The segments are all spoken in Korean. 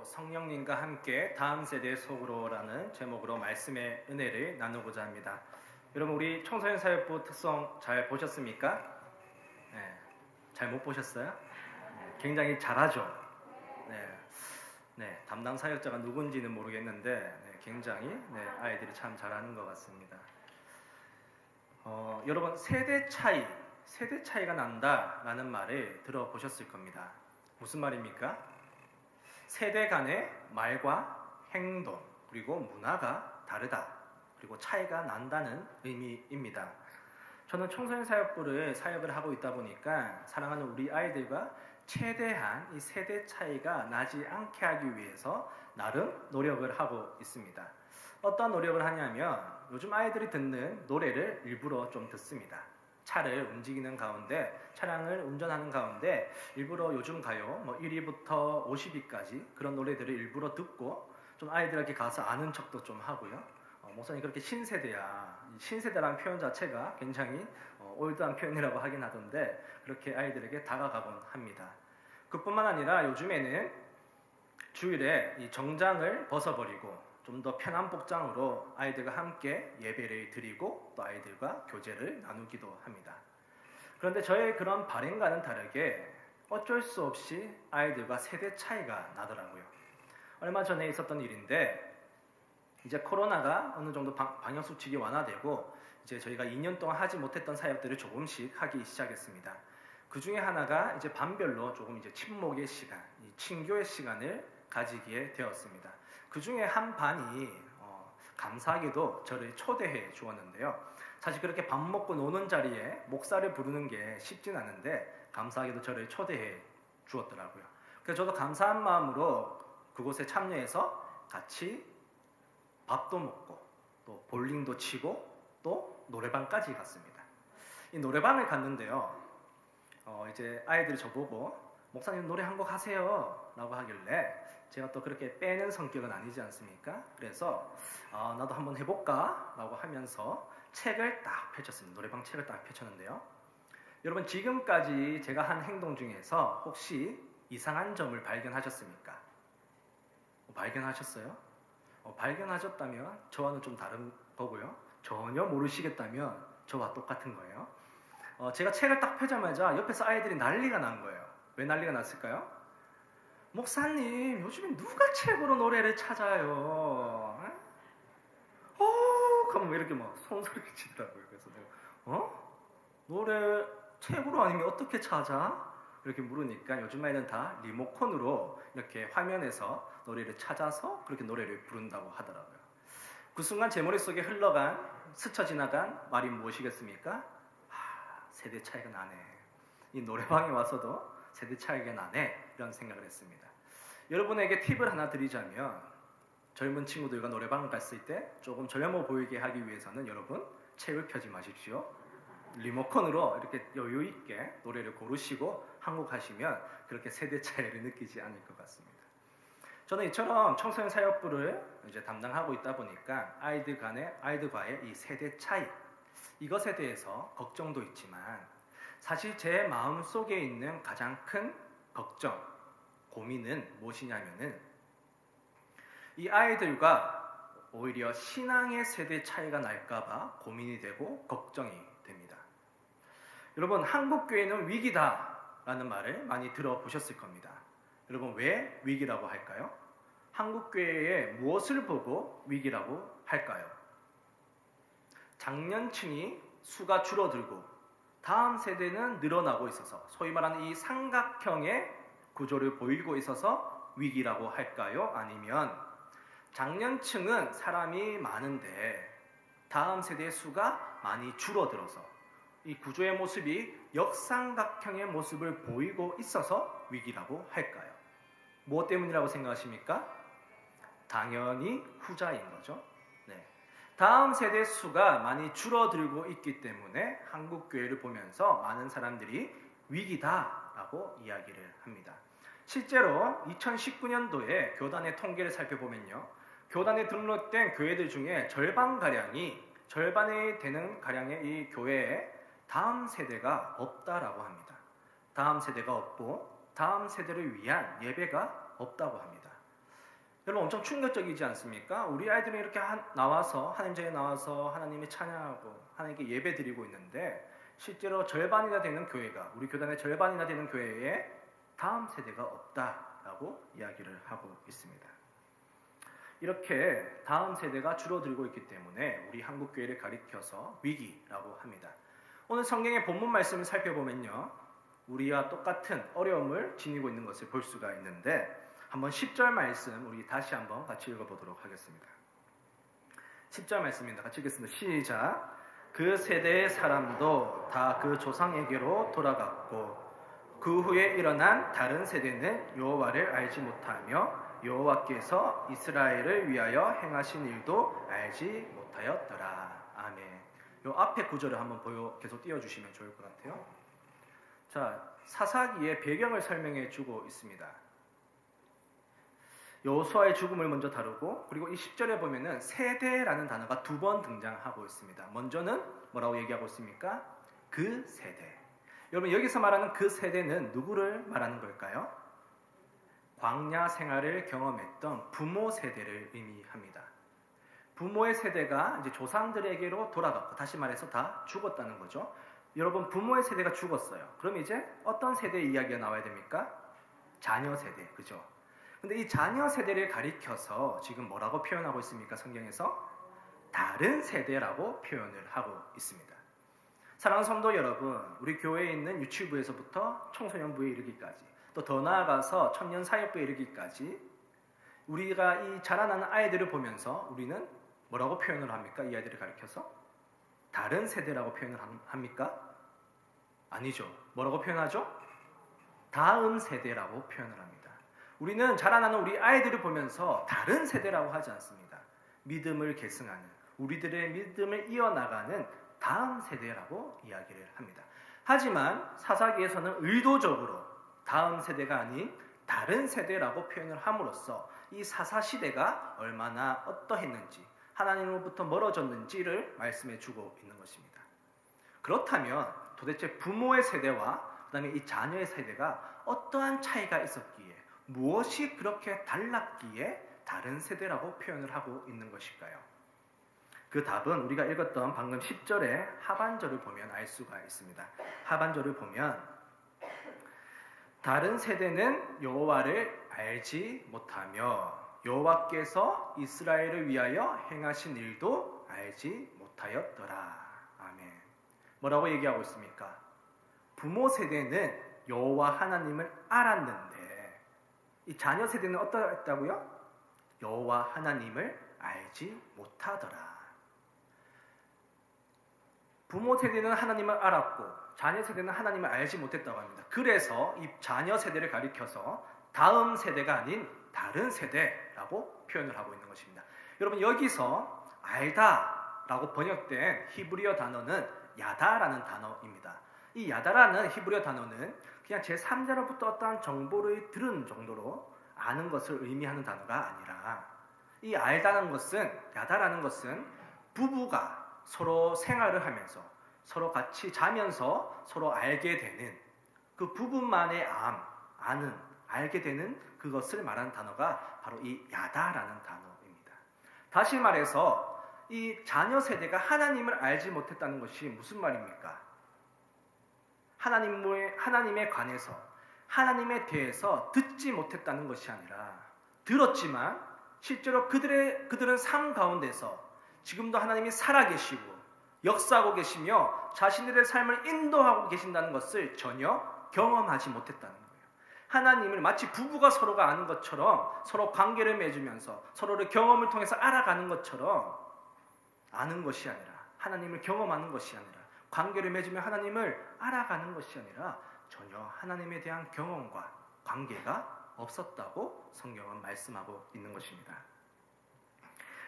성령님과 함께 다음 세대의 속으로라는 제목으로 말씀의 은혜를 나누고자 합니다. 여러분, 우리 청소년 사역부 특성 잘 보셨습니까? 네, 잘 못 보셨어요? 네, 굉장히 잘하죠. 담당 사역자가 누군지는 모르겠는데 굉장히 아이들이 참 잘하는 것 같습니다. 여러분, 세대 차이가 난다라는 말을 들어보셨을 겁니다. 무슨 말입니까? 세대 간의 말과 행동 그리고 문화가 다르다, 그리고 차이가 난다는 의미입니다. 저는 청소년 사역부를 사역을 하고 있다 보니까 사랑하는 우리 아이들과 최대한 이 세대 차이가 나지 않게 하기 위해서 나름 노력을 하고 있습니다. 어떤 노력을 하냐면 요즘 아이들이 듣는 노래를 일부러 좀 듣습니다. 차를 움직이는 가운데, 차량을 운전하는 가운데 일부러 요즘 가요 1위부터 50위까지 그런 노래들을 일부러 듣고 좀 아이들에게 가서 아는 척도 좀 하고요. 목사님 그렇게 신세대야, 신세대라는 표현 자체가 굉장히 올드한 표현이라고 하긴 하던데 그렇게 아이들에게 다가가곤 합니다. 그뿐만 아니라 요즘에는 주일에 이 정장을 벗어버리고 좀 더 편한 복장으로 아이들과 함께 예배를 드리고 또 아이들과 교제를 나누기도 합니다. 그런데 저의 그런 발행과는 다르게 어쩔 수 없이 아이들과 세대 차이가 나더라고요. 얼마 전에 있었던 일인데, 이제 코로나가 어느 정도 방역수칙이 완화되고 이제 저희가 2년 동안 하지 못했던 사역들을 조금씩 하기 시작했습니다. 그 중에 하나가 이제 반별로 조금 이제 친목의 시간, 친교의 시간을 가지게 되었습니다. 그 중에 한 반이 감사하게도 저를 초대해 주었는데요. 사실 그렇게 밥 먹고 노는 자리에 목사를 부르는 게 쉽진 않은데 감사하게도 저를 초대해 주었더라고요. 그래서 저도 감사한 마음으로 그곳에 참여해서 같이 밥도 먹고 또 볼링도 치고 또 노래방까지 갔습니다. 이 노래방을 갔는데요. 이제 아이들이 저보고 목사님 노래 한 곡 하세요 라고 하길래 제가 또 그렇게 빼는 성격은 아니지 않습니까? 그래서 나도 한번 해볼까 라고 하면서 책을 딱 펼쳤습니다. 노래방 책을 딱 펼쳤는데요. 여러분, 지금까지 제가 한 행동 중에서 혹시 이상한 점을 발견하셨습니까? 발견하셨어요? 발견하셨다면 저와는 좀 다른 거고요. 전혀 모르시겠다면 저와 똑같은 거예요. 제가 책을 딱 펴자마자 옆에서 아이들이 난리가 난 거예요. 왜 난리가 났을까요? 목사님, 요즘에 누가 책으로 노래를 찾아요? 그럼 이렇게 막 손소리를 치더라고요. 그래서 내가 노래 책으로 아니면 어떻게 찾아? 이렇게 물으니까 요즘 아이는 다 리모컨으로 이렇게 화면에서 노래를 찾아서 그렇게 노래를 부른다고 하더라고요. 그 순간 제 머릿속에 흘러간, 스쳐 지나간 말이 무엇이겠습니까? 세대 차이가 나네. 이 노래방에 와서도 세대 차이가 나네, 이런 생각을 했습니다. 여러분에게 팁을 하나 드리자면, 젊은 친구들과 노래방을 갔을 때 조금 젊어 보이게 하기 위해서는 여러분, 책을 펴지 마십시오. 리모컨으로 이렇게 여유 있게 노래를 고르시고 한 곡 하시면 그렇게 세대 차이를 느끼지 않을 것 같습니다. 저는 이처럼 청소년 사역부를 이제 담당하고 있다 보니까 아이들과의 이 세대 차이, 이것에 대해서 걱정도 있지만 사실 제 마음속에 있는 가장 큰 걱정, 고민은 무엇이냐면은 이 아이들과 오히려 신앙의 세대 차이가 날까봐 고민이 되고 걱정이 됩니다. 여러분, 한국교회는 위기다라는 말을 많이 들어보셨을 겁니다. 여러분, 왜 위기라고 할까요? 한국교회에 무엇을 보고 위기라고 할까요? 장년층이 수가 줄어들고 다음 세대는 늘어나고 있어서 소위 말하는 이 삼각형의 구조를 보이고 있어서 위기라고 할까요? 아니면 장년층은 사람이 많은데 다음 세대의 수가 많이 줄어들어서 이 구조의 모습이 역삼각형의 모습을 보이고 있어서 위기라고 할까요? 무엇 때문이라고 생각하십니까? 당연히 후자인 거죠. 다음 세대 수가 많이 줄어들고 있기 때문에 한국교회를 보면서 많은 사람들이 위기다라고 이야기를 합니다. 실제로 2019년도에 교단의 통계를 살펴보면요, 교단에 등록된 교회들 중에 절반에 되는 가량의 이 교회에 다음 세대가 없다라고 합니다. 다음 세대가 없고 다음 세대를 위한 예배가 없다고 합니다. 여러분 엄청 충격적이지 않습니까? 우리 아이들은 이렇게 나와서 하나님전에 나와서 하나님의 찬양하고 하나님께 예배드리고 있는데 실제로 절반이나 되는 교회가 우리 교단의 절반이나 되는 교회에 다음 세대가 없다라고 이야기를 하고 있습니다. 이렇게 다음 세대가 줄어들고 있기 때문에 우리 한국교회를 가리켜서 위기라고 합니다. 오늘 성경의 본문 말씀을 살펴보면요, 우리와 똑같은 어려움을 지니고 있는 것을 볼 수가 있는데 한번 10절 말씀 우리 다시 한번 같이 읽어보도록 하겠습니다. 10절 말씀입니다. 같이 읽겠습니다. 시작. 그 세대의 사람도 다 그 조상에게로 돌아갔고 그 후에 일어난 다른 세대는 여호와를 알지 못하며 여호와께서 이스라엘을 위하여 행하신 일도 알지 못하였더라. 아멘. 요 앞에 구절을 한번 계속 띄워주시면 좋을 것 같아요. 자, 사사기의 배경을 설명해 주고 있습니다. 여호수아의 죽음을 먼저 다루고 그리고 이 10절에 보면은 세대라는 단어가 2번 등장하고 있습니다. 먼저는 뭐라고 얘기하고 있습니까? 그 세대. 여러분 여기서 말하는 그 세대는 누구를 말하는 걸까요? 광야 생활을 경험했던 부모 세대를 의미합니다. 부모의 세대가 이제 조상들에게로 돌아갔고 다시 말해서 다 죽었다는 거죠. 여러분 부모의 세대가 죽었어요. 그럼 이제 어떤 세대의 이야기가 나와야 됩니까? 자녀 세대, 그죠? 근데 이 자녀 세대를 가리켜서 지금 뭐라고 표현하고 있습니까? 성경에서 다른 세대라고 표현을 하고 있습니다. 사랑하는 성도 여러분, 우리 교회에 있는 유치부에서부터 청소년부에 이르기까지 또 더 나아가서 청년 사역부에 이르기까지 우리가 이 자라나는 아이들을 보면서 우리는 뭐라고 표현을 합니까? 이 아이들을 가리켜서 다른 세대라고 표현을 합니까? 아니죠. 뭐라고 표현하죠? 다음 세대라고 표현을 합니다. 우리는 자라나는 우리 아이들을 보면서 다른 세대라고 하지 않습니다. 믿음을 계승하는, 우리들의 믿음을 이어나가는 다음 세대라고 이야기를 합니다. 하지만 사사기에서는 의도적으로 다음 세대가 아닌 다른 세대라고 표현을 함으로써 이 사사시대가 얼마나 어떠했는지, 하나님으로부터 멀어졌는지를 말씀해 주고 있는 것입니다. 그렇다면 도대체 부모의 세대와 그 다음에 이 자녀의 세대가 어떠한 차이가 있었기에, 무엇이 그렇게 달랐기에 다른 세대라고 표현을 하고 있는 것일까요? 그 답은 우리가 읽었던 방금 10절의 하반절을 보면 알 수가 있습니다. 하반절을 보면 다른 세대는 여호와를 알지 못하며 여호와께서 이스라엘을 위하여 행하신 일도 알지 못하였더라. 아멘. 뭐라고 얘기하고 있습니까? 부모 세대는 여호와 하나님을 알았는데 이 자녀 세대는 어떠했다고요? 여호와 하나님을 알지 못하더라. 부모 세대는 하나님을 알았고 자녀 세대는 하나님을 알지 못했다고 합니다. 그래서 이 자녀 세대를 가리켜서 다음 세대가 아닌 다른 세대라고 표현을 하고 있는 것입니다. 여러분 여기서 알다라고 번역된 히브리어 단어는 야다라는 단어입니다. 이 야다라는 히브리어 단어는 그냥 제3자로부터 어떠한 정보를 들은 정도로 아는 것을 의미하는 단어가 아니라 이 알다는 것은, 야다라는 것은 부부가 서로 생활을 하면서 서로 같이 자면서 서로 알게 되는 그 부부만의 알게 되는 그것을 말하는 단어가 바로 이 야다라는 단어입니다. 다시 말해서 이 자녀 세대가 하나님을 알지 못했다는 것이 무슨 말입니까? 하나님에 관해서 하나님에 대해서 듣지 못했다는 것이 아니라 들었지만 실제로 그들은 삶 가운데서 지금도 하나님이 살아계시고 역사하고 계시며 자신들의 삶을 인도하고 계신다는 것을 전혀 경험하지 못했다는 거예요. 하나님을 마치 부부가 서로가 아는 것처럼 서로 관계를 맺으면서 서로를 경험을 통해서 알아가는 것처럼 아는 것이 아니라, 하나님을 경험하는 것이 아니라, 관계를 맺으며 하나님을 알아가는 것이 아니라 전혀 하나님에 대한 경험과 관계가 없었다고 성경은 말씀하고 있는 것입니다.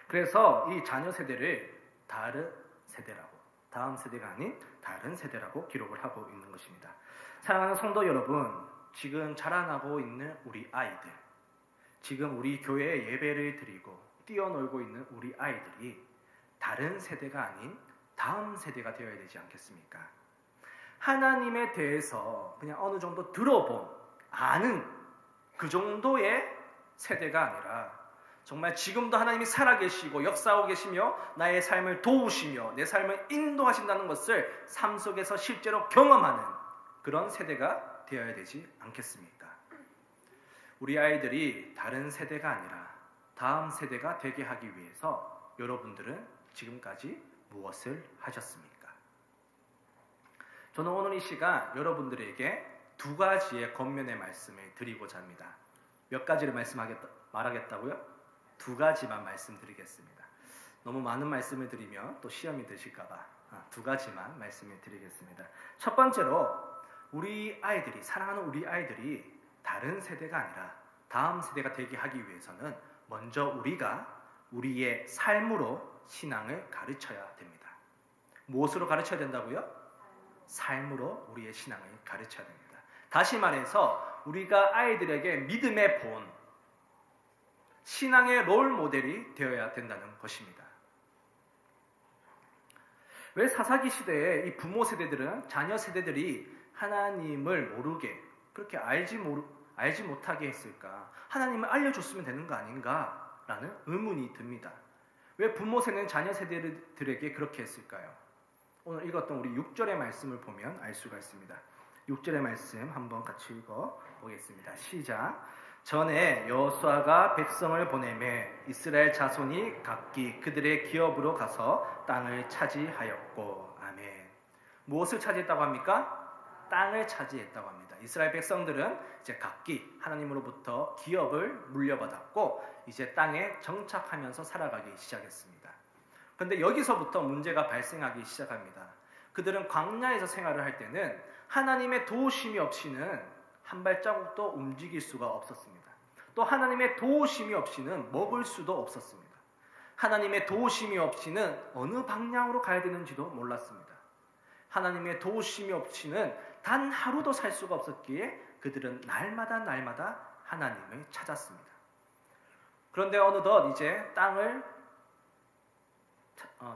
그래서 이 자녀 세대를 다른 세대라고, 다음 세대가 아닌 다른 세대라고 기록을 하고 있는 것입니다. 사랑하는 성도 여러분, 지금 자라나고 있는 우리 아이들, 지금 우리 교회에 예배를 드리고 뛰어놀고 있는 우리 아이들이 다른 세대가 아닌 다음 세대가 되어야 되지 않겠습니까? 하나님에 대해서 그냥 어느 정도 들어본, 아는 그 정도의 세대가 아니라 정말 지금도 하나님이 살아계시고 역사하고 계시며 나의 삶을 도우시며 내 삶을 인도하신다는 것을 삶 속에서 실제로 경험하는 그런 세대가 되어야 되지 않겠습니까? 우리 아이들이 다른 세대가 아니라 다음 세대가 되게 하기 위해서 여러분들은 지금까지 무엇을 하셨습니까? 저는 오늘 이 시간 여러분들에게 두 가지의 겉면의 말씀을 드리고자 합니다. 몇 가지를 말하겠다고요? 두 가지만 말씀드리겠습니다. 너무 많은 말씀을 드리면 또 시험이 되실까봐 두 가지만 말씀을 드리겠습니다. 첫 번째로 우리 아이들이, 사랑하는 우리 아이들이 다른 세대가 아니라 다음 세대가 되게 하기 위해서는 먼저 우리가 우리의 삶으로 신앙을 가르쳐야 됩니다. 무엇으로 가르쳐야 된다고요? 삶으로 우리의 신앙을 가르쳐야 됩니다. 다시 말해서 우리가 아이들에게 믿음의 본, 신앙의 롤 모델이 되어야 된다는 것입니다. 왜 사사기 시대에 이 부모 세대들은 자녀 세대들이 하나님을 모르게 그렇게 알지 못하게 했을까? 하나님을 알려줬으면 되는 거 아닌가라는 의문이 듭니다. 왜 부모 세대는 자녀 세대들에게 그렇게 했을까요? 오늘 읽었던 우리 6절의 말씀을 보면 알 수가 있습니다. 6절의 말씀 한번 같이 읽어보겠습니다. 시작. 전에 여호수아가 백성을 보내매 이스라엘 자손이 각기 그들의 기업으로 가서 땅을 차지하였고. 아멘. 무엇을 차지했다고 합니까? 땅을 차지했다고 합니다. 이스라엘 백성들은 이제 각기 하나님으로부터 기업을 물려받았고 이제 땅에 정착하면서 살아가기 시작했습니다. 그런데 여기서부터 문제가 발생하기 시작합니다. 그들은 광야에서 생활을 할 때는 하나님의 도우심이 없이는 한 발자국도 움직일 수가 없었습니다. 또 하나님의 도우심이 없이는 먹을 수도 없었습니다. 하나님의 도우심이 없이는 어느 방향으로 가야 되는지도 몰랐습니다. 하나님의 도우심이 없이는 단 하루도 살 수가 없었기에 그들은 날마다 하나님을 찾았습니다. 그런데 어느덧 이제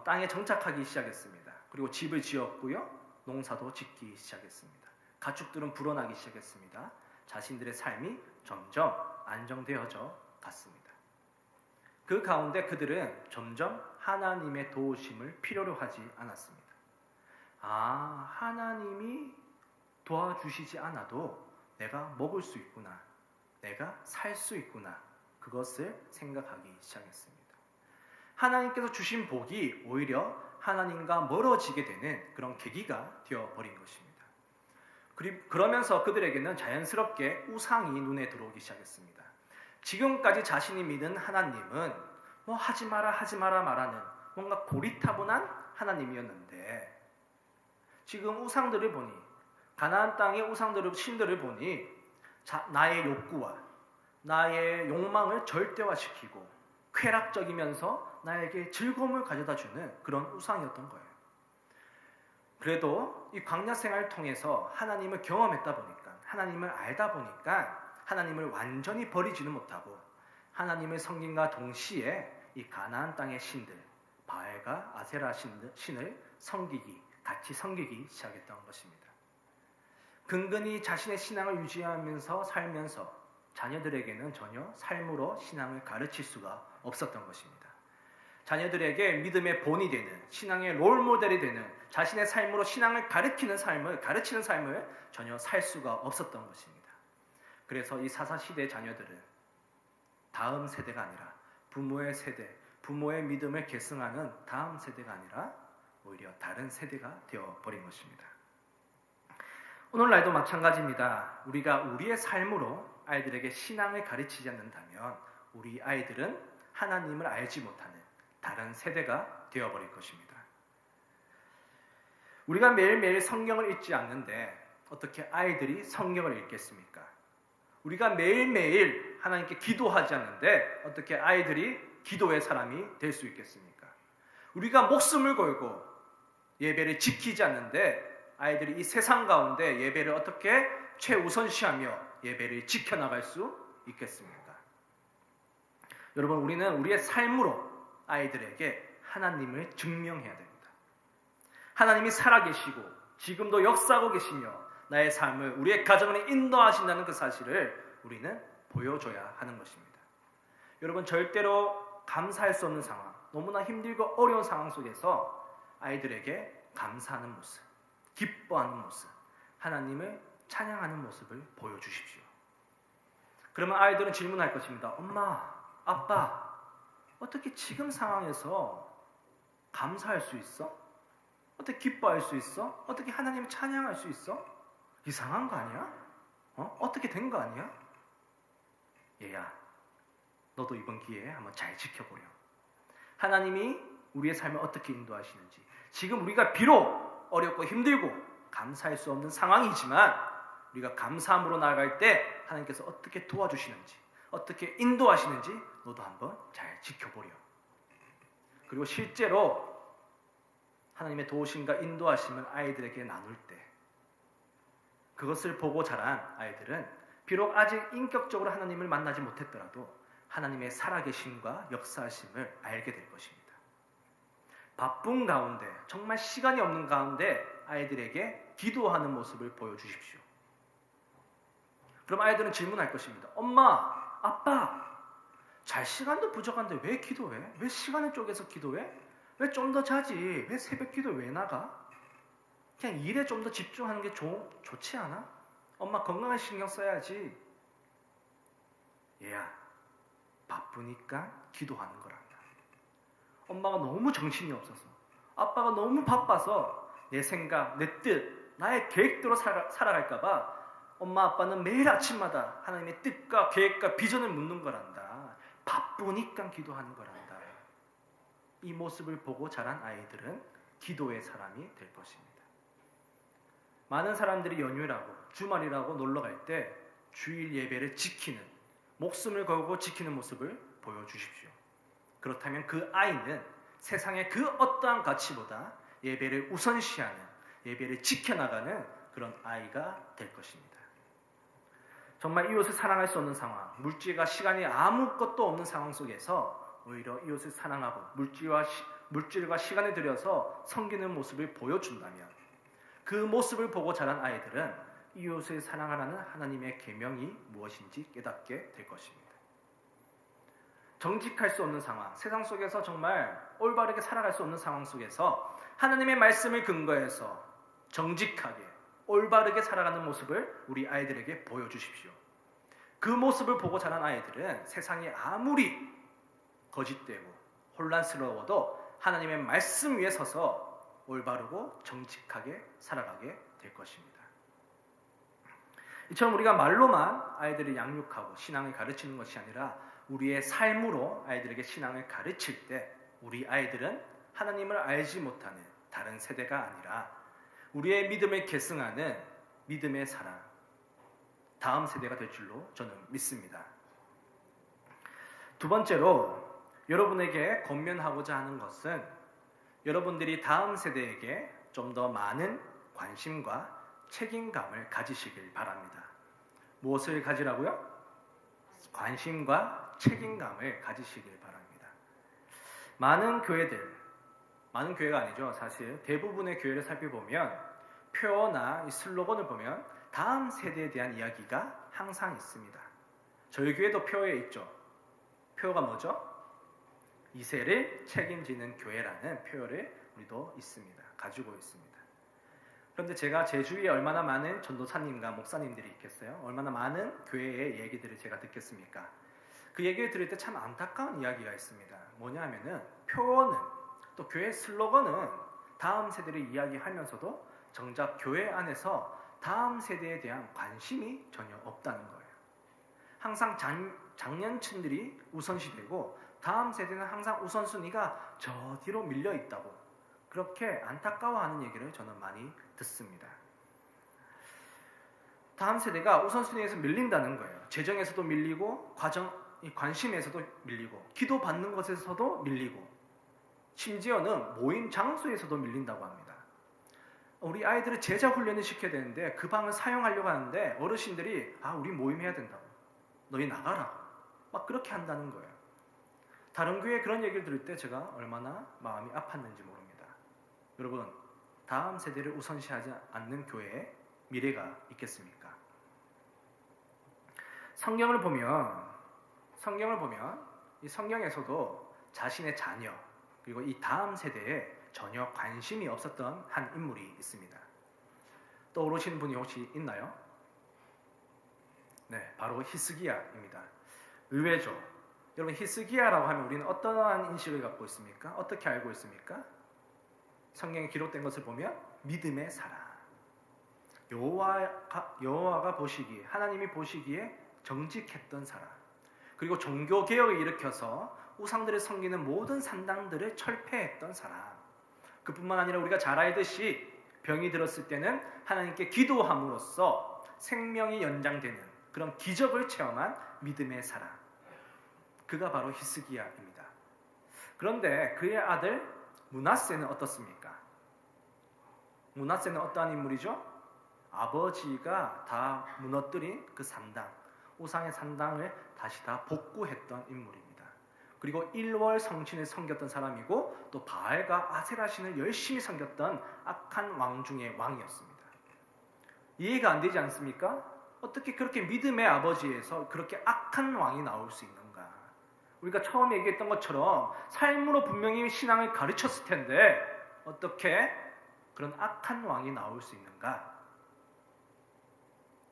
땅에 정착하기 시작했습니다. 그리고 집을 지었고요. 농사도 짓기 시작했습니다. 가축들은 불어나기 시작했습니다. 자신들의 삶이 점점 안정되어져 갔습니다. 그 가운데 그들은 점점 하나님의 도우심을 필요로 하지 않았습니다. 하나님이 도와주시지 않아도 내가 먹을 수 있구나, 내가 살 수 있구나, 그것을 생각하기 시작했습니다. 하나님께서 주신 복이 오히려 하나님과 멀어지게 되는 그런 계기가 되어버린 것입니다. 그러면서 그들에게는 자연스럽게 우상이 눈에 들어오기 시작했습니다. 지금까지 자신이 믿은 하나님은 하지 마라 말하는 뭔가 고리타분한 하나님이었는데 지금 우상들을 보니, 가나안 땅의 신들을 보니 나의 욕구와 나의 욕망을 절대화시키고 쾌락적이면서 나에게 즐거움을 가져다주는 그런 우상이었던 거예요. 그래도 이 광야 생활을 통해서 하나님을 경험했다 보니까, 하나님을 알다 보니까 하나님을 완전히 버리지는 못하고 하나님의 섬김과 동시에 이 가나안 땅의 신들, 바알과 아세라 신을 같이 섬기기 시작했던 것입니다. 근근히 자신의 신앙을 유지하면서 살면서 자녀들에게는 전혀 삶으로 신앙을 가르칠 수가 없었던 것입니다. 자녀들에게 믿음의 본이 되는, 신앙의 롤모델이 되는 자신의 삶으로 신앙을 가르치는 삶을 전혀 살 수가 없었던 것입니다. 그래서 이 사사시대 자녀들은 다음 세대가 아니라 부모의 세대, 부모의 믿음을 계승하는 다음 세대가 아니라 오히려 다른 세대가 되어버린 것입니다. 오늘날도 마찬가지입니다. 우리가 우리의 삶으로 아이들에게 신앙을 가르치지 않는다면 우리 아이들은 하나님을 알지 못하는 다른 세대가 되어버릴 것입니다. 우리가 매일매일 성경을 읽지 않는데 어떻게 아이들이 성경을 읽겠습니까? 우리가 매일매일 하나님께 기도하지 않는데 어떻게 아이들이 기도의 사람이 될 수 있겠습니까? 우리가 목숨을 걸고 예배를 지키지 않는데 아이들이 이 세상 가운데 예배를 어떻게 최우선시하며 예배를 지켜나갈 수 있겠습니까? 여러분, 우리는 우리의 삶으로 아이들에게 하나님을 증명해야 됩니다. 하나님이 살아계시고 지금도 역사하고 계시며 나의 삶을, 우리의 가정을 인도하신다는 그 사실을 우리는 보여줘야 하는 것입니다. 여러분 절대로 감사할 수 없는 상황, 너무나 힘들고 어려운 상황 속에서 아이들에게 감사하는 모습, 기뻐하는 모습, 하나님을 찬양하는 모습을 보여주십시오. 그러면 아이들은 질문할 것입니다. 엄마, 아빠, 어떻게 지금 상황에서 감사할 수 있어? 어떻게 기뻐할 수 있어? 어떻게 하나님 찬양할 수 있어? 이상한 거 아니야? 어떻게 된 거 아니야? 얘야, 너도 이번 기회에 한번 잘 지켜보렴. 하나님이 우리의 삶을 어떻게 인도하시는지, 지금 우리가 비록 어렵고 힘들고 감사할 수 없는 상황이지만 우리가 감사함으로 나아갈 때 하나님께서 어떻게 도와주시는지, 어떻게 인도하시는지 너도 한번 잘 지켜보렴. 그리고 실제로 하나님의 도우심과 인도하심을 아이들에게 나눌 때 그것을 보고 자란 아이들은 비록 아직 인격적으로 하나님을 만나지 못했더라도 하나님의 살아계심과 역사하심을 알게 될 것입니다. 바쁜 가운데, 정말 시간이 없는 가운데 아이들에게 기도하는 모습을 보여주십시오. 그럼 아이들은 질문할 것입니다. 엄마, 아빠, 잘 시간도 부족한데 왜 기도해? 왜 시간을 쪼개서 기도해? 왜 좀 더 자지? 왜 새벽 기도 왜 나가? 그냥 일에 좀 더 집중하는 게 좋지 않아? 엄마 건강에 신경 써야지. 얘야, 바쁘니까 기도하는 거란다. 엄마가 너무 정신이 없어서, 아빠가 너무 바빠서 내 생각, 내 뜻, 나의 계획대로 살아갈까봐 엄마 아빠는 매일 아침마다 하나님의 뜻과 계획과 비전을 묻는 거란다. 바쁘니까 기도하는 거란다. 이 모습을 보고 자란 아이들은 기도의 사람이 될 것입니다. 많은 사람들이 연휴라고, 주말이라고 놀러 갈 때 주일 예배를 지키는, 목숨을 걸고 지키는 모습을 보여주십시오. 그렇다면 그 아이는 세상의 그 어떠한 가치보다 예배를 우선시하는, 예배를 지켜나가는 그런 아이가 될 것입니다. 정말 이웃을 사랑할 수 없는 상황, 물질과 시간이 아무것도 없는 상황 속에서 오히려 이웃을 사랑하고 물질과 시간을 들여서 섬기는 모습을 보여준다면 그 모습을 보고 자란 아이들은 이웃을 사랑하라는 하나님의 계명이 무엇인지 깨닫게 될 것입니다. 정직할 수 없는 상황, 세상 속에서 정말 올바르게 살아갈 수 없는 상황 속에서 하나님의 말씀을 근거해서 정직하게 올바르게 살아가는 모습을 우리 아이들에게 보여주십시오. 그 모습을 보고 자란 아이들은 세상이 아무리 거짓되고 혼란스러워도 하나님의 말씀 위에 서서 올바르고 정직하게 살아가게 될 것입니다. 이처럼 우리가 말로만 아이들을 양육하고 신앙을 가르치는 것이 아니라 우리의 삶으로 아이들에게 신앙을 가르칠 때 우리 아이들은 하나님을 알지 못하는 다른 세대가 아니라 우리의 믿음을 계승하는 믿음의 사람, 다음 세대가 될 줄로 저는 믿습니다. 두 번째로 여러분에게 권면하고자 하는 것은 여러분들이 다음 세대에게 좀 더 많은 관심과 책임감을 가지시길 바랍니다. 무엇을 가지라고요? 관심과 책임감을 가지시길 바랍니다. 많은 교회가 아니죠. 사실 대부분의 교회를 살펴보면 표어나 슬로건을 보면 다음 세대에 대한 이야기가 항상 있습니다. 저희 교회도 표어에 있죠. 표어가 뭐죠? 2세를 책임지는 교회라는 표어를 우리도 있습니다. 가지고 있습니다. 그런데 제가 제 주위에 얼마나 많은 전도사님과 목사님들이 있겠어요? 얼마나 많은 교회의 얘기들을 제가 듣겠습니까? 그 얘기를 들을 때 참 안타까운 이야기가 있습니다. 뭐냐 하면은 표어는, 또 교회 슬로건은 다음 세대를 이야기하면서도 정작 교회 안에서 다음 세대에 대한 관심이 전혀 없다는 거예요. 항상 장년층들이 우선시되고 다음 세대는 항상 우선순위가 저 뒤로 밀려 있다고, 그렇게 안타까워하는 얘기를 저는 많이 듣습니다. 다음 세대가 우선순위에서 밀린다는 거예요. 재정에서도 밀리고 관심에서도 밀리고 기도받는 것에서도 밀리고 심지어는 모임 장소에서도 밀린다고 합니다. 우리 아이들을 제자 훈련을 시켜야 되는데 그 방을 사용하려고 하는데 어르신들이 우리 모임해야 된다고, 너희 나가라고 막 그렇게 한다는 거예요. 다른 교회 그런 얘기를 들을 때 제가 얼마나 마음이 아팠는지 모릅니다. 여러분, 다음 세대를 우선시하지 않는 교회에 미래가 있겠습니까? 성경을 보면 이 성경에서도 자신의 자녀 그리고 이 다음 세대에 전혀 관심이 없었던 한 인물이 있습니다. 떠오르시는 분이 혹시 있나요? 네, 바로 히스기야입니다. 의외죠. 여러분 히스기야라고 하면 우리는 어떠한 인식을 갖고 있습니까? 어떻게 알고 있습니까? 성경에 기록된 것을 보면 믿음의 사람. 여호와가 보시기에 하나님이 보시기에 정직했던 사람. 그리고 종교 개혁을 일으켜서 우상들을 섬기는 모든 산당들을 철폐했던 사람. 그뿐만 아니라 우리가 잘 알듯이 병이 들었을 때는 하나님께 기도함으로써 생명이 연장되는 그런 기적을 체험한 믿음의 사람. 그가 바로 히스기야입니다. 그런데 그의 아들 므낫세는 어떻습니까? 므낫세는 어떠한 인물이죠? 아버지가 다 무너뜨린 그 산당, 우상의 산당을 다시 다 복구했던 인물입니다. 그리고 일월 성신을 섬겼던 사람이고 또 바알과 아세라신을 열심히 섬겼던 악한 왕 중의 왕이었습니다. 이해가 안 되지 않습니까? 어떻게 그렇게 믿음의 아버지에서 그렇게 악한 왕이 나올 수 있는가? 우리가 처음에 얘기했던 것처럼 삶으로 분명히 신앙을 가르쳤을 텐데 어떻게 그런 악한 왕이 나올 수 있는가?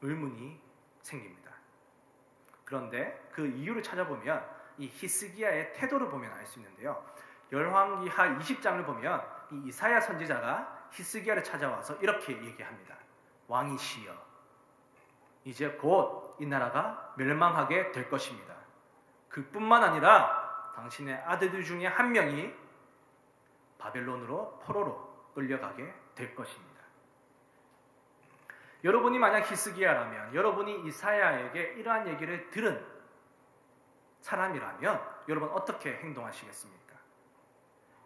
의문이 생깁니다. 그런데 그 이유를 찾아보면 이 히스기야의 태도를 보면 알 수 있는데요. 열왕기하 20장을 보면 이 이사야 선지자가 히스기야를 찾아와서 이렇게 얘기합니다. 왕이시여, 이제 곧 이 나라가 멸망하게 될 것입니다. 그뿐만 아니라 당신의 아들들 중에 한 명이 바벨론으로 포로로 끌려가게 될 것입니다. 여러분이 만약 히스기야라면, 여러분이 이사야에게 이러한 얘기를 들은 사람이라면 여러분 어떻게 행동하시겠습니까?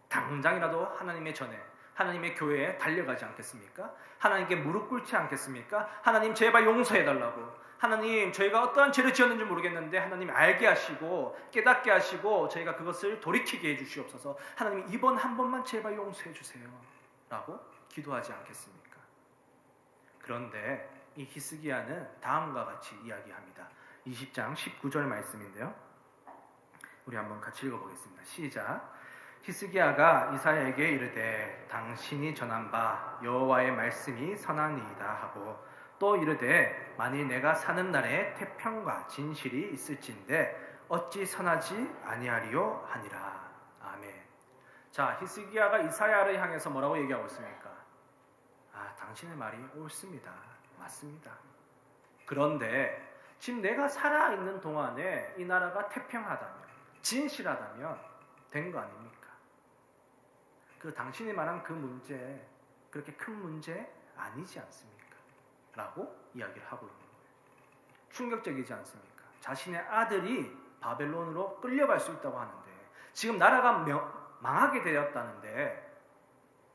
당장이라도 하나님의 전에, 하나님의 교회에 달려가지 않겠습니까? 하나님께 무릎 꿇지 않겠습니까? 하나님 제발 용서해달라고, 하나님 저희가 어떠한 죄를 지었는지 모르겠는데 하나님 알게 하시고 깨닫게 하시고 저희가 그것을 돌이키게 해주시옵소서, 하나님 이번 한 번만 제발 용서해 주세요 라고 기도하지 않겠습니까? 그런데 이 히스기야는 다음과 같이 이야기합니다. 20장 19절 말씀인데요, 우리 한번 같이 읽어보겠습니다. 시작. 히스기야가 이사야에게 이르되 당신이 전한 바 여호와의 말씀이 선하니이다 하고, 또 이르되 만일 내가 사는 날에 태평과 진실이 있을진데 어찌 선하지 아니하리요 하니라. 아멘. 자, 히스기야가 이사야를 향해서 뭐라고 얘기하고 있습니까? 당신의 말이 옳습니다. 맞습니다. 그런데 지금 내가 살아있는 동안에 이 나라가 태평하다면, 진실하다면 된 거 아닙니까? 그 당신이 말한 그 문제, 그렇게 큰 문제 아니지 않습니까? 라고 이야기를 하고 있는 거예요. 충격적이지 않습니까? 자신의 아들이 바벨론으로 끌려갈 수 있다고 하는데, 지금 나라가 망하게 되었다는데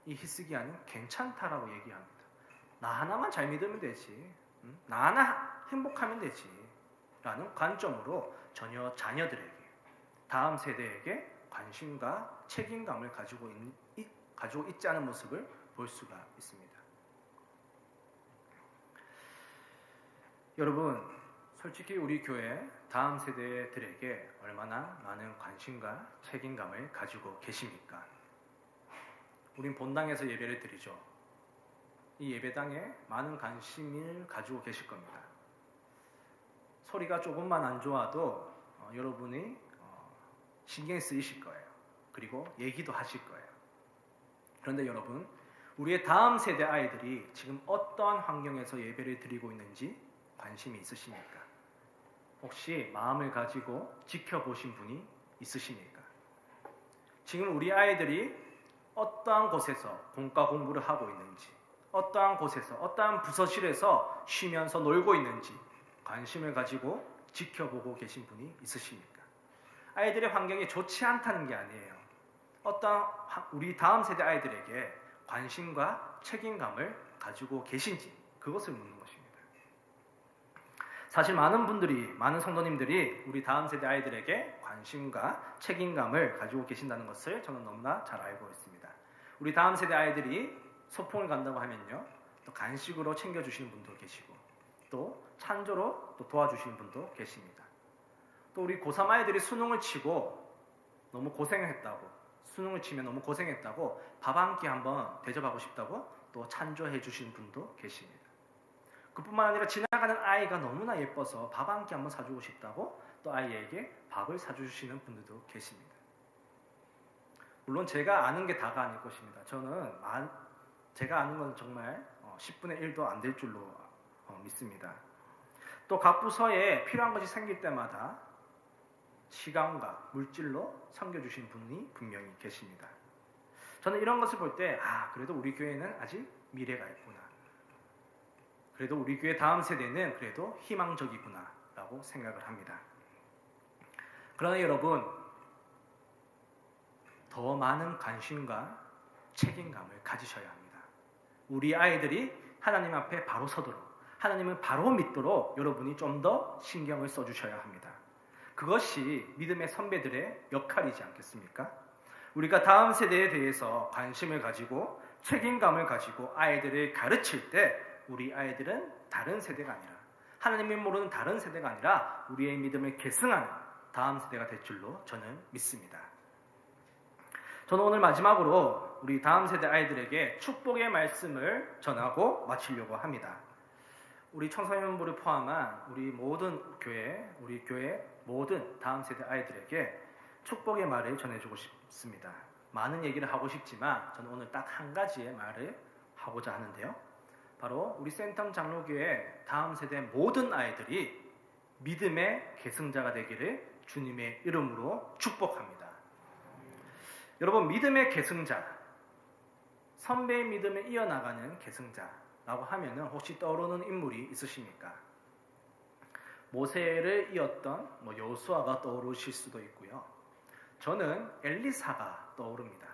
이 히스기야는 괜찮다라고 얘기합니다. 나 하나만 잘 믿으면 되지, 나 하나 행복하면 되지 라는 관점으로 전혀 자녀들에게, 다음 세대에게 관심과 책임감을 가지고 있지 않은 모습을 볼 수가 있습니다. 여러분, 솔직히 우리 교회 다음 세대들에게 얼마나 많은 관심과 책임감을 가지고 계십니까? 우린 본당에서 예배를 드리죠. 이 예배당에 많은 관심을 가지고 계실 겁니다. 소리가 조금만 안 좋아도 여러분이 신경 쓰이실 거예요. 그리고 얘기도 하실 거예요. 그런데 여러분, 우리의 다음 세대 아이들이 지금 어떠한 환경에서 예배를 드리고 있는지 관심이 있으십니까? 혹시 마음을 가지고 지켜보신 분이 있으십니까? 지금 우리 아이들이 어떠한 곳에서 본과 공부를 하고 있는지, 어떠한 곳에서, 어떠한 부서실에서 쉬면서 놀고 있는지 관심을 가지고 지켜보고 계신 분이 있으십니까? 아이들의 환경이 좋지 않다는 게 아니에요. 어떠한 우리 다음 세대 아이들에게 관심과 책임감을 가지고 계신지, 그것을 묻는 것입니다. 사실 많은 성도님들이 우리 다음 세대 아이들에게 관심과 책임감을 가지고 계신다는 것을 저는 너무나 잘 알고 있습니다. 우리 다음 세대 아이들이 소풍을 간다고 하면요, 또 간식으로 챙겨주시는 분도 계시고, 또 찬조로 또 도와주시는 분도 계십니다. 또 우리 고3 아이들이 수능을 치고 너무 고생했다고, 수능을 치면 너무 고생했다고 밥 한 끼 한번 대접하고 싶다고 또 찬조해 주시는 분도 계십니다. 그뿐만 아니라 지나가는 아이가 너무나 예뻐서 밥 한 끼 한번 사주고 싶다고 또 아이에게 밥을 사주시는 분들도 계십니다. 물론 제가 아는 게 다가 아닐 것입니다. 저는 제가 아는 건 정말 10분의 1도 안 될 줄로 믿습니다. 또 각 부서에 필요한 것이 생길 때마다 시간과 물질로 섬겨주신 분이 분명히 계십니다. 저는 이런 것을 볼 때 그래도 우리 교회는 아직 미래가 있구나. 그래도 우리 교회 다음 세대는 그래도 희망적이구나 라고 생각을 합니다. 그러나 여러분, 더 많은 관심과 책임감을 가지셔야 합니다. 우리 아이들이 하나님 앞에 바로 서도록, 하나님을 바로 믿도록 여러분이 좀 더 신경을 써주셔야 합니다. 그것이 믿음의 선배들의 역할이지 않겠습니까? 우리가 다음 세대에 대해서 관심을 가지고 책임감을 가지고 아이들을 가르칠 때 우리 아이들은 다른 세대가 아니라, 하나님을 모르는 다른 세대가 아니라 우리의 믿음을 계승하는 다음 세대가 될 줄로 저는 믿습니다. 저는 오늘 마지막으로 우리 다음 세대 아이들에게 축복의 말씀을 전하고 마치려고 합니다. 우리 청소년부를 포함한 우리 교회 모든 다음 세대 아이들에게 축복의 말을 전해주고 싶습니다. 많은 얘기를 하고 싶지만 저는 오늘 딱 한 가지의 말을 하고자 하는데요. 바로 우리 센텀 장로교회 다음 세대 모든 아이들이 믿음의 계승자가 되기를 주님의 이름으로 축복합니다. 여러분, 믿음의 계승자, 선배의 믿음에 이어나가는 계승자라고 하면은 혹시 떠오르는 인물이 있으십니까? 모세를 이었던 여호수아가 떠오르실 수도 있고요. 저는 엘리사가 떠오릅니다.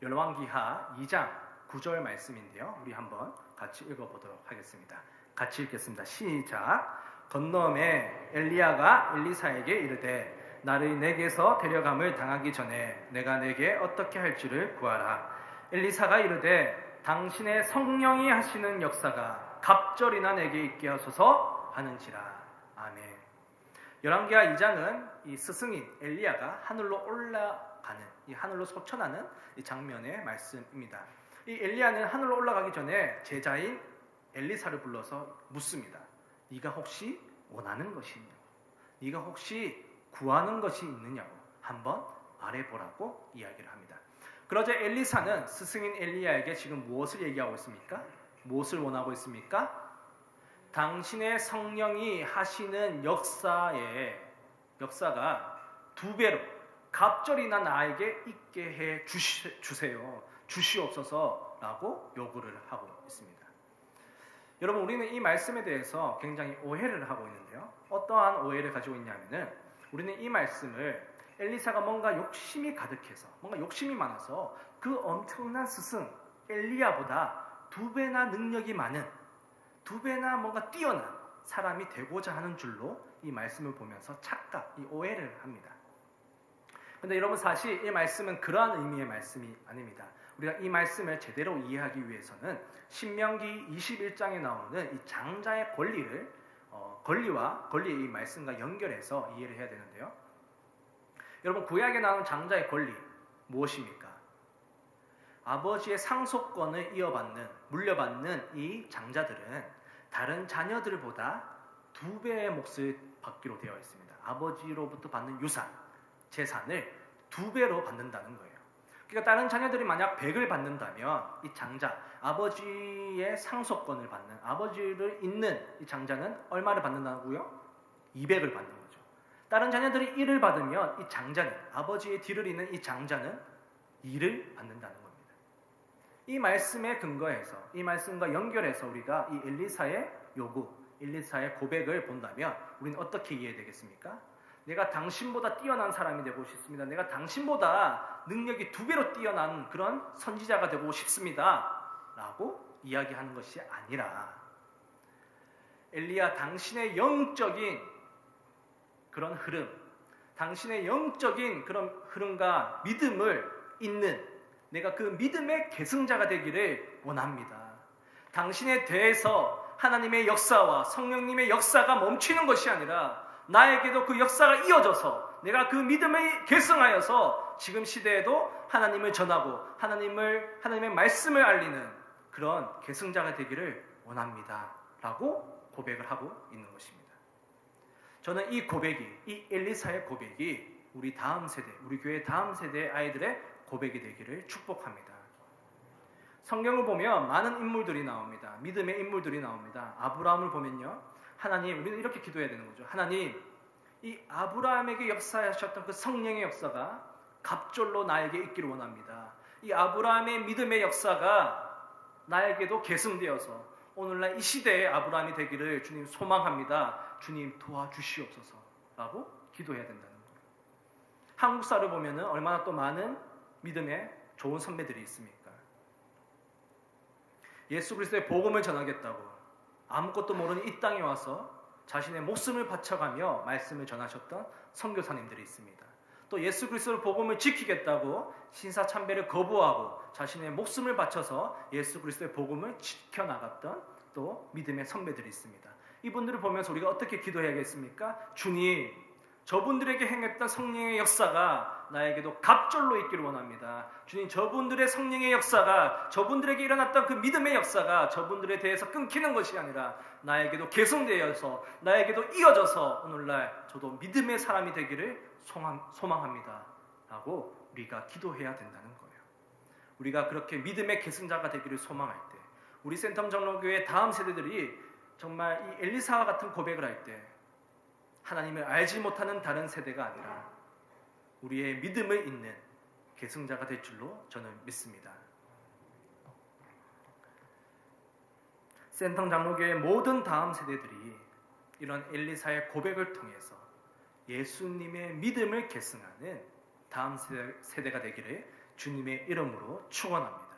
열왕기하 2장 9절 말씀인데요. 우리 한번 같이 읽어보도록 하겠습니다. 같이 읽겠습니다. 시작. 건너에 엘리야가 엘리사에게 이르되 나를 내게서 데려감을 당하기 전에 내가 내게 어떻게 할지를 구하라. 엘리사가 이르되 당신의 성령이 하시는 역사가 갑절이나 내게 있게 하소서 하는지라. 아멘. 열왕기하 2장은 이 스승인 엘리야가 하늘로 올라가는, 이 하늘로 소천하는 이 장면의 말씀입니다. 이 엘리야는 하늘로 올라가기 전에 제자인 엘리사를 불러서 묻습니다. 네가 혹시 원하는 것이 있냐고, 네가 혹시 구하는 것이 있느냐고 한번 말해보라고 이야기를 합니다. 그러자 엘리사는 스승인 엘리야에게 지금 무엇을 얘기하고 있습니까? 무엇을 원하고 있습니까? 당신의 성령이 하시는 역사가 2배로 갑절이나 나에게 있게 해 주세요. 주시옵소서라고 요구를 하고 있습니다. 여러분, 우리는 이 말씀에 대해서 굉장히 오해를 하고 있는데요. 어떠한 오해를 가지고 있냐면은 우리는 이 말씀을 엘리사가 뭔가 욕심이 가득해서, 뭔가 욕심이 많아서 그 엄청난 스승 엘리야보다 2배나 능력이 많은, 2배나 뭔가 뛰어난 사람이 되고자 하는 줄로 이 말씀을 보면서 착각, 이 오해를 합니다. 그런데 여러분, 사실 이 말씀은 그러한 의미의 말씀이 아닙니다. 우리가 이 말씀을 제대로 이해하기 위해서는 신명기 21장에 나오는 이 장자의 권리의 이 말씀과 연결해서 이해를 해야 되는데요. 여러분, 구약에 나오는 장자의 권리 무엇입니까? 아버지의 상속권을 물려받는 이 장자들은 다른 자녀들보다 2배의 몫을 받기로 되어 있습니다. 아버지로부터 받는 유산, 재산을 2배로 받는다는 거예요. 그러니까 다른 자녀들이 만약 100을 받는다면 이 장자, 아버지의 상속권을 받는, 아버지를 잇는 이 장자는 얼마를 받는다고요? 200을 받는 거죠. 다른 자녀들이 1을 받으면 이 장자는, 아버지의 뒤를 잇는 이 장자는 2를 받는다는 겁니다. 이 말씀에 근거해서, 이 말씀과 연결해서 우리가 이 엘리사의 요구, 엘리사의 고백을 본다면 우리는 어떻게 이해되겠습니까? 내가 당신보다 뛰어난 사람이 되고 싶습니다. 내가 당신보다 능력이 2배로 뛰어난 그런 선지자가 되고 싶습니다. 라고 이야기하는 것이 아니라, 엘리야, 당신의 영적인 그런 흐름, 당신의 영적인 그런 흐름과 믿음을 잇는, 내가 그 믿음의 계승자가 되기를 원합니다. 당신에 대해서 하나님의 역사와 성령님의 역사가 멈추는 것이 아니라 나에게도 그 역사가 이어져서 내가 그 믿음을 계승하여서 지금 시대에도 하나님을 전하고 하나님의 말씀을 알리는 그런 계승자가 되기를 원합니다 라고 고백을 하고 있는 것입니다. 저는 이 고백이, 이 엘리사의 고백이 우리 다음 세대, 우리 교회 다음 세대의 아이들의 고백이 되기를 축복합니다. 성경을 보면 많은 인물들이 나옵니다. 믿음의 인물들이 나옵니다. 아브라함을 보면요, 하나님, 우리는 이렇게 기도해야 되는 거죠. 하나님, 이 아브라함에게 역사하셨던 그 성령의 역사가 갑절로 나에게 있기를 원합니다. 이 아브라함의 믿음의 역사가 나에게도 계승되어서 오늘날 이 시대의 아브라함이 되기를 주님 소망합니다. 주님 도와주시옵소서 라고 기도해야 된다는 거예요. 한국사를 보면 얼마나 또 많은 믿음의 좋은 선배들이 있습니까? 예수 그리스도의 복음을 전하겠다고 아무것도 모르는 이 땅에 와서 자신의 목숨을 바쳐가며 말씀을 전하셨던 선교사님들이 있습니다. 또 예수 그리스도의 복음을 지키겠다고 신사참배를 거부하고 자신의 목숨을 바쳐서 예수 그리스도의 복음을 지켜나갔던 또 믿음의 선배들이 있습니다. 이분들을 보면서 우리가 어떻게 기도해야겠습니까? 주님, 저분들에게 행했던 성령의 역사가 나에게도 갑절로 있기를 원합니다. 주님, 저분들의 성령의 역사가, 저분들에게 일어났던 그 믿음의 역사가 저분들에 대해서 끊기는 것이 아니라 나에게도 계승되어서 나에게도 이어져서 오늘날 저도 믿음의 사람이 되기를 소망합니다 라고 우리가 기도해야 된다는 거예요. 우리가 그렇게 믿음의 계승자가 되기를 소망할 때, 우리 센텀 장로교회 다음 세대들이 정말 이 엘리사와 같은 고백을 할 때 하나님을 알지 못하는 다른 세대가 아니라 우리의 믿음을 잇는 계승자가 될 줄로 저는 믿습니다. 센텀 장로교회 모든 다음 세대들이 이런 엘리사의 고백을 통해서 예수님의 믿음을 계승하는 다음 세대가 되기를 주님의 이름으로 축원합니다.